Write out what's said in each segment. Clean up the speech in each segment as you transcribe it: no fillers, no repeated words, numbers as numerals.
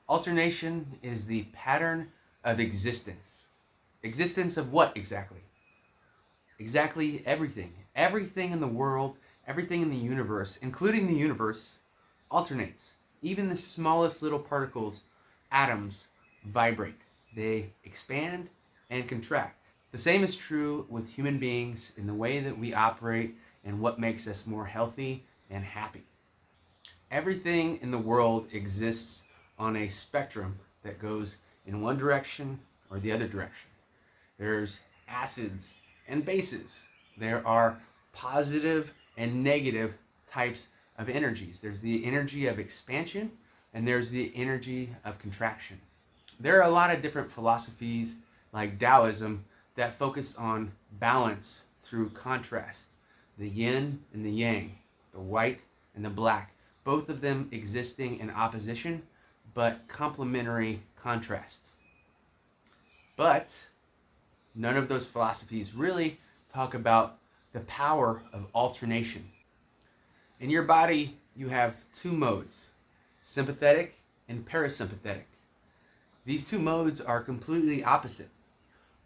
Alternation is the pattern of existence. Existence of what exactly? Exactly everything. Everything in the world, everything in the universe, including the universe, alternates. Even the smallest little particles, atoms, vibrate. They expand and contract. The same is true with human beings in the way that we operate and what makes us more healthy and happy. Everything in the world exists on a spectrum that goes in one direction or the other direction. There's acids and bases. There are positive and negative types of energies. There's the energy of expansion and there's the energy of contraction. There are a lot of different philosophies like Taoism that focus on balance through contrast. The yin and the yang, the white and the black, both of them existing in opposition but complementary contrast. But none of those philosophies really talk about the power of alternation. In your body, you have two modes, sympathetic and parasympathetic. These two modes are completely opposite.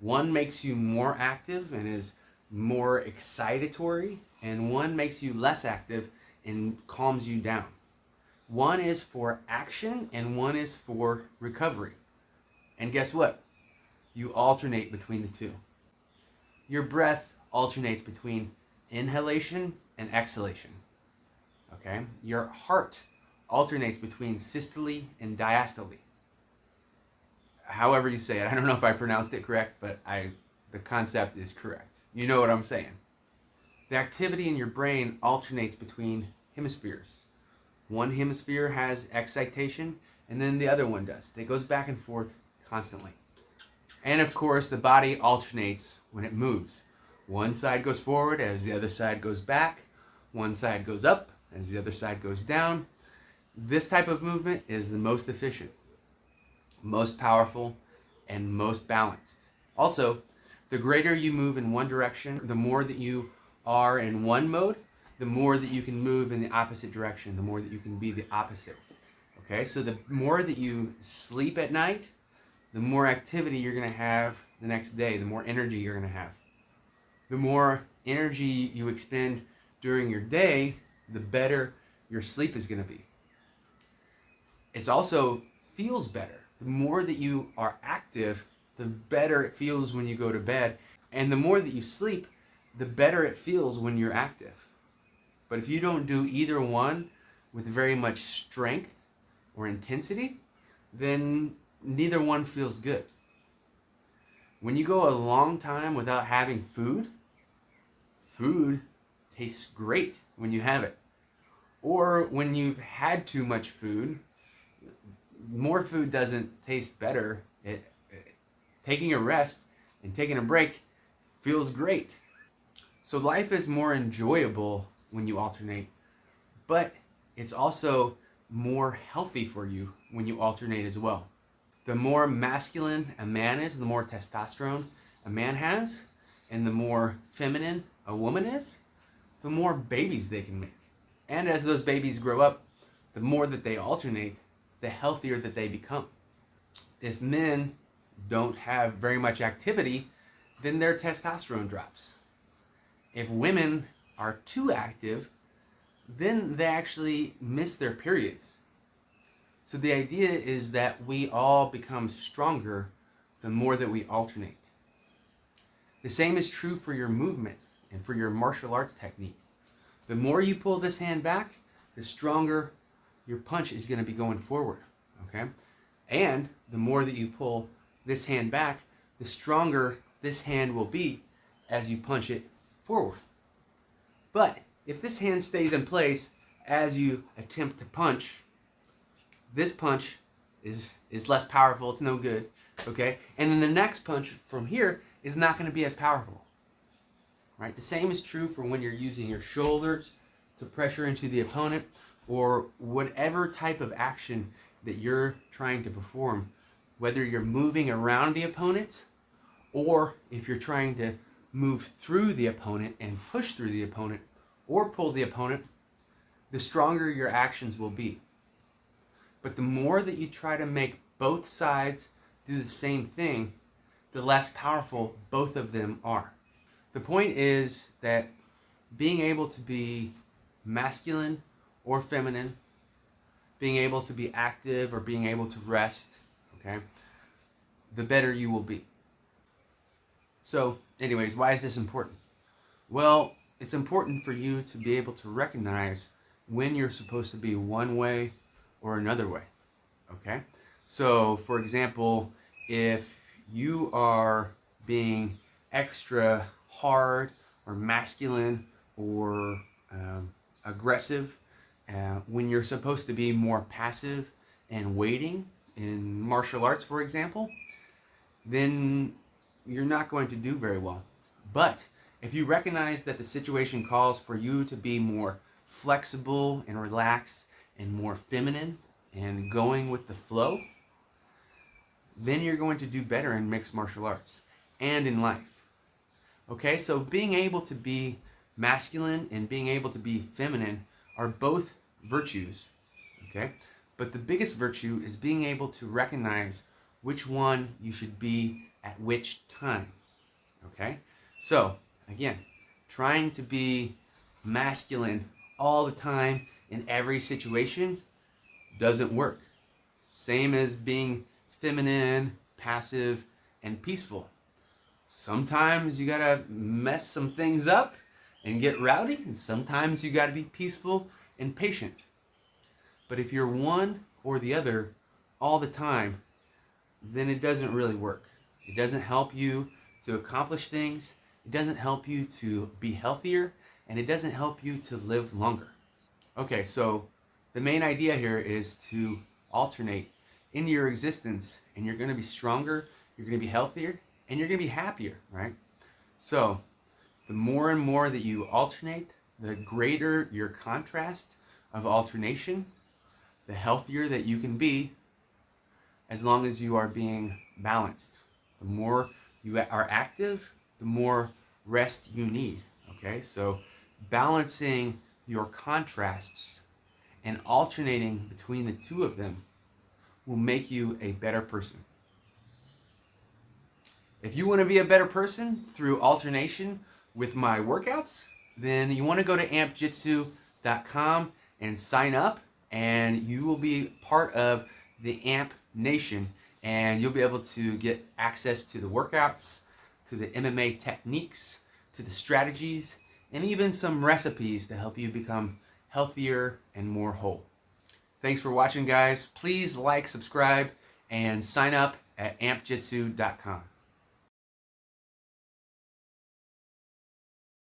One makes you more active and is more excitatory, and one makes you less active and calms you down. One is for action and one is for recovery. And guess what? You alternate between the two. Your breath alternates between inhalation and exhalation. Okay? Your heart alternates between systole and diastole. However you say it. I don't know if I pronounced it correct, but the concept is correct. You know what I'm saying. The activity in your brain alternates between hemispheres. One hemisphere has excitation, and then the other one does. It goes back and forth constantly. And of course, the body alternates when it moves. One side goes forward as the other side goes back. One side goes up as the other side goes down. This type of movement is the most efficient, most powerful, and most balanced. Also, the greater you move in one direction, the more that you are in one mode, the more that you can move in the opposite direction, the more that you can be the opposite. Okay, so the more that you sleep at night, the more activity you're going to have the next day, the more energy you're going to have. The more energy you expend during your day, the better your sleep is going to be. It also feels better. The more that you are active, the better it feels when you go to bed. And the more that you sleep, the better it feels when you're active. But if you don't do either one with very much strength or intensity, then neither one feels good. When you go a long time without having food, food tastes great when you have it. Or when you've had too much food, more food doesn't taste better. Taking a rest and taking a break feels great. So life is more enjoyable when you alternate, but it's also more healthy for you when you alternate as well. The more masculine a man is, the more testosterone a man has, and the more feminine a woman is, the more babies they can make. And as those babies grow up, the more that they alternate, the healthier that they become. If men don't have very much activity, then their testosterone drops. If women are too active, then they actually miss their periods. So the idea is that we all become stronger the more that we alternate. The same is true for your movement and for your martial arts technique. The more you pull this hand back, the stronger your punch is going to be going forward. Okay? And the more that you pull this hand back, the stronger this hand will be as you punch it forward. But if this hand stays in place as you attempt to punch, this punch is less powerful, it's no good, okay? And then the next punch from here is not going to be as powerful, right? The same is true for when you're using your shoulders to pressure into the opponent, or whatever type of action that you're trying to perform, whether you're moving around the opponent or if you're trying to move through the opponent and push through the opponent or pull the opponent, the stronger your actions will be. But the more that you try to make both sides do the same thing, the less powerful both of them are. The point is that being able to be masculine or feminine, being able to be active or being able to rest, okay, the better you will be. So, anyways, why is this important? Well, it's important for you to be able to recognize when you're supposed to be one way or another way, okay? So, for example, if you are being extra hard or masculine or aggressive when you're supposed to be more passive and waiting in martial arts, for example, then you're not going to do very well. But if you recognize that the situation calls for you to be more flexible and relaxed and more feminine and going with the flow, then you're going to do better in mixed martial arts and in life. Okay, so being able to be masculine and being able to be feminine are both virtues, okay? But the biggest virtue is being able to recognize which one you should be at which time, okay? So, again, trying to be masculine all the time in every situation doesn't work. Same as being feminine, passive, and peaceful. Sometimes you gotta mess some things up and get rowdy, and sometimes you gotta be peaceful and patient. But if you're one or the other all the time, then it doesn't really work. It doesn't help you to accomplish things, it doesn't help you to be healthier, and it doesn't help you to live longer. Okay, so the main idea here is to alternate into your existence, and you're gonna be stronger, you're gonna be healthier, and you're gonna be happier, right? So the more and more that you alternate, the greater your contrast of alternation, the healthier that you can be, as long as you are being balanced. The more you are active, the more rest you need, okay? So balancing your contrasts and alternating between the two of them will make you a better person. If you want to be a better person through alternation with my workouts, then you want to go to ampjitsu.com and sign up, and you will be part of the AMP Nation, and you'll be able to get access to the workouts, to the MMA techniques, to the strategies, and even some recipes to help you become healthier and more whole. Thanks for watching, guys. Please like, subscribe, and sign up at ampjitsu.com.